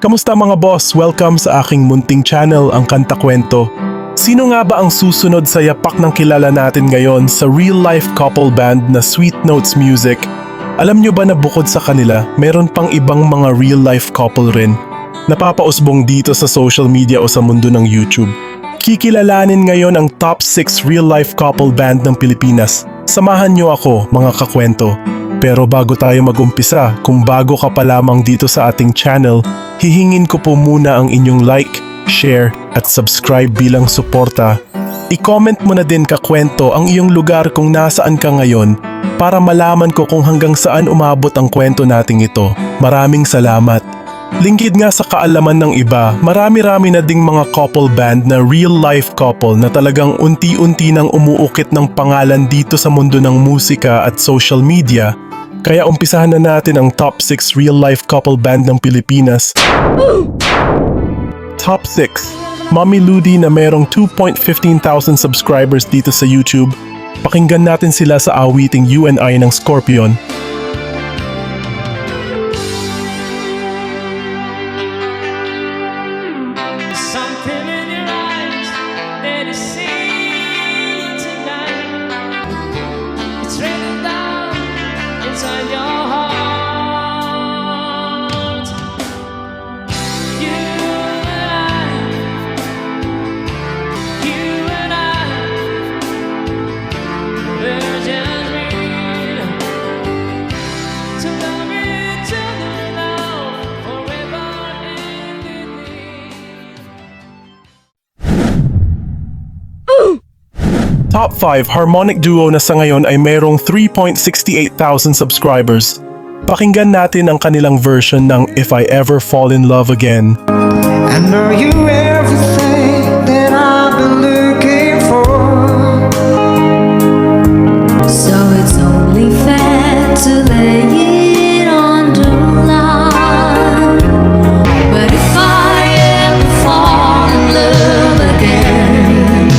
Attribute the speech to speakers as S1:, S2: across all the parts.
S1: Kamusta mga boss? Welcome sa aking munting channel, ang Kanta Kwento. Sino nga ba ang susunod sa yapak ng kilala natin ngayon sa real-life couple band na Sweet Notes Music? Alam nyo ba na bukod sa kanila, meron pang ibang mga real-life couple rin? Napapausbong dito sa social media o sa mundo ng YouTube. Kikilalanin ngayon ang top 6 real-life couple band ng Pilipinas. Samahan nyo ako, mga kakwento. Pero bago tayo mag-umpisa, kung bago ka pa lamang dito sa ating channel, hihingin ko po muna ang inyong like, share at subscribe bilang suporta. I-comment mo na din kakwento ang iyong lugar kung nasaan ka ngayon para malaman ko kung hanggang saan umabot ang kwento nating ito. Maraming salamat. Lingkid nga sa kaalaman ng iba, marami-rami na ding mga couple band na real-life couple na talagang unti-unti nang umuukit ng pangalan dito sa mundo ng musika at social media. Kaya umpisahan na natin ang top 6 real-life couple band ng Pilipinas. Top 6. Mommy Ludi na merong 2,15,000 subscribers dito sa YouTube. Pakinggan natin sila sa awiting You and I ng Scorpion.
S2: Something in your eyes that is seen tonight. It's written down inside your heart. You and I, we're just made to love each other now, forever and in
S1: Top 5 harmonic duo na sa ngayon ay merong 3,68,000 subscribers. Pakinggan natin ang kanilang version ng If I Ever Fall in Love Again.
S3: And are you everything that I've been looking for?
S4: So it's only fair to lay it on the line. But if I ever fall in love again,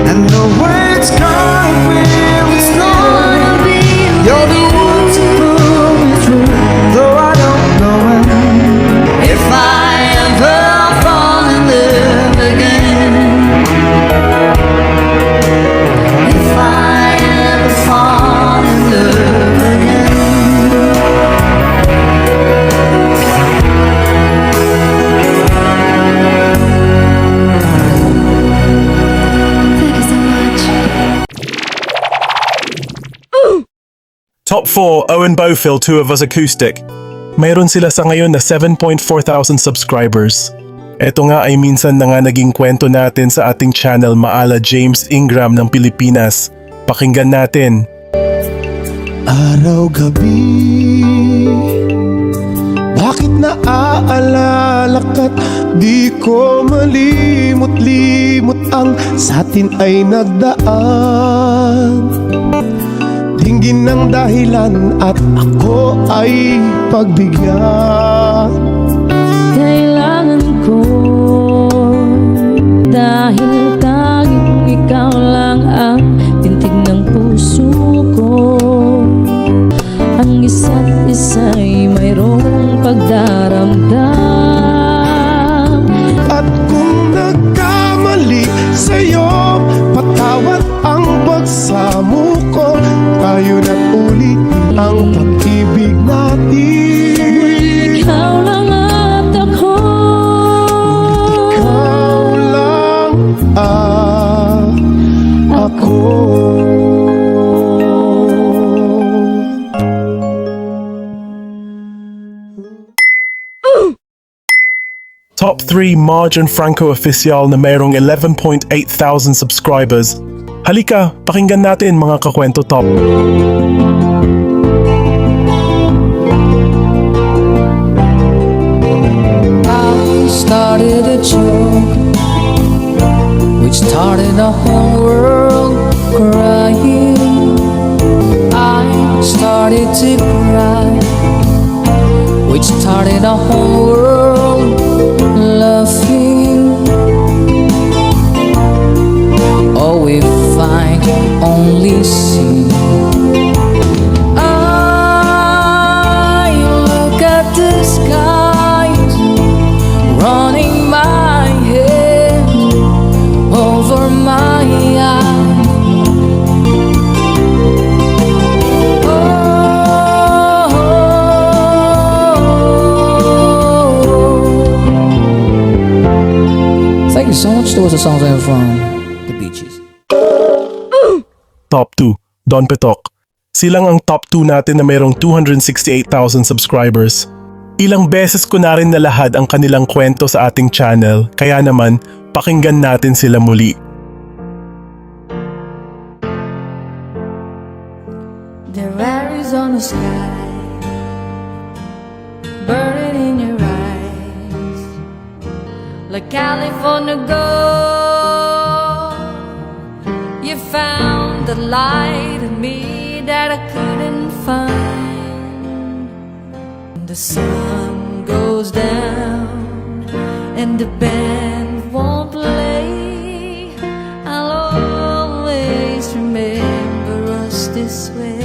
S3: And the words come real, it's not.
S4: gonna be
S3: You're the one to pull me through, though I don't know when.
S4: if I ever fall in love again. If I ever fall in love again. Thank you so much.
S1: Top 4 Owen Bofill, Two of Us Acoustic. Mayroon sila sa ngayon na 7,400 subscribers. Ito nga ay minsan na nga naging kwento natin sa ating channel Maala James Ingram ng Pilipinas. Pakinggan natin.
S5: Araw-gabi, bakit naaalala ka't di ko malimot-limot ang sa'tin ay nagdaan. Tingin ng dahilan at ako ay pagbigyan.
S6: Kailangan ko dahil tanging ikaw lang ang tintig ng puso ko. Ang isa't isa'y mayroong pagdaramdam.
S5: At kung nagkamali sa'yo, patawad ang pagsamo ko. Tayo na't ulit ang pag-ibig natin.
S6: Ikaw lang at ako.
S5: Ikaw lang ako.
S1: Top 3 Marge and Franco Official na mayroong 11,800 subscribers. Halika, pakinggan natin mga kakwento top.
S7: I started a joke which started the whole world crying. I started to cry which started the whole world laughing. Oh, if I only see I look at the sky First, there was a song from the Bee Gees.
S1: Top 2, Don Petok. Silang ang top 2 natin na mayroong 268,000 subscribers. Ilang beses ko na rin nalahad ang kanilang kwento sa ating channel, kaya naman pakinggan natin sila muli.
S6: There Arizona sky burning in your eyes like California gold. You found the light in me that I couldn't find. The sun goes down and the band won't play. I'll always remember us this way.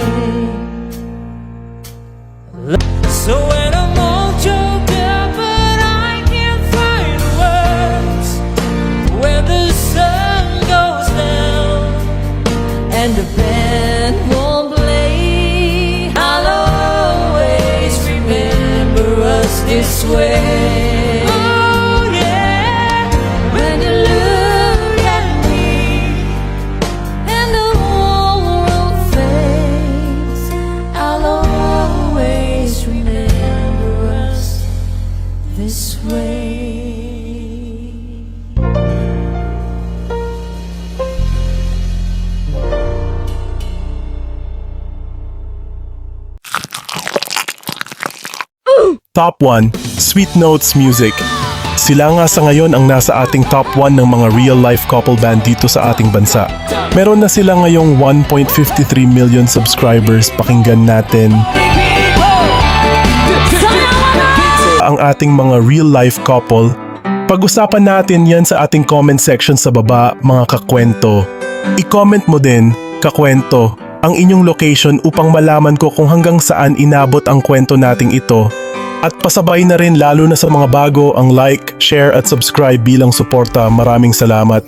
S2: So when I'm all choked up but I can't find words, when the sun goes down
S6: And the band won't play,
S2: I'll always remember us this way. Oh yeah,
S6: when you look at me and the whole world fades, I'll always remember us this way.
S1: Top 1, Sweet Notes Music. Sila nga sa ngayon ang nasa ating top 1 ng mga real-life couple band dito sa ating bansa. Meron na sila ngayong 1.53 million subscribers. Pakinggan natin ang ating mga real-life couple. Pag-usapan natin yan sa ating comment section sa baba, mga kakwento. I-comment mo din, kakwento, ang inyong location upang malaman ko kung hanggang saan inabot ang kwento nating ito. At pasabay na rin lalo na sa mga bago ang like, share at subscribe bilang suporta. Maraming salamat.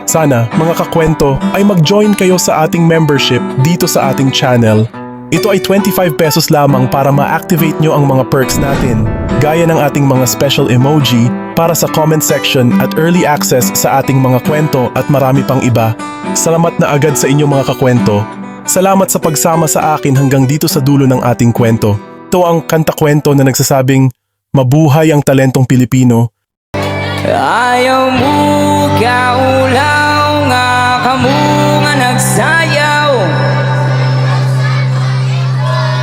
S1: Sana mga kakwento ay mag-join kayo sa ating membership dito sa ating channel. Ito ay 25 pesos lamang para ma-activate nyo ang mga perks natin, gaya ng ating mga special emoji para sa comment section at early access sa ating mga kwento at marami pang iba. Salamat na agad sa inyong mga kakwento. Salamat sa pagsama sa akin hanggang dito sa dulo ng ating kwento. Ito ang kanta-kwento na nagsasabing, mabuhay ang talentong Pilipino.
S7: Ayaw mo kaulaw nga kamo nga nagsayaw,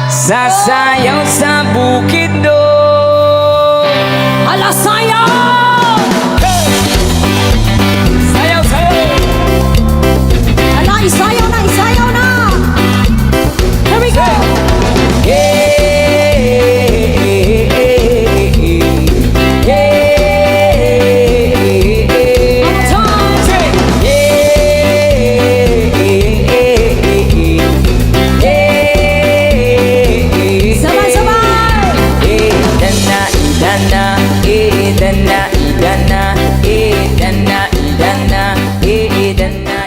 S7: sasayaw sa bukid do.
S6: Ala sayaw!
S7: Sayaw, sayaw.
S6: Ala isayaw na, isayaw na! Here we go!
S7: Idana.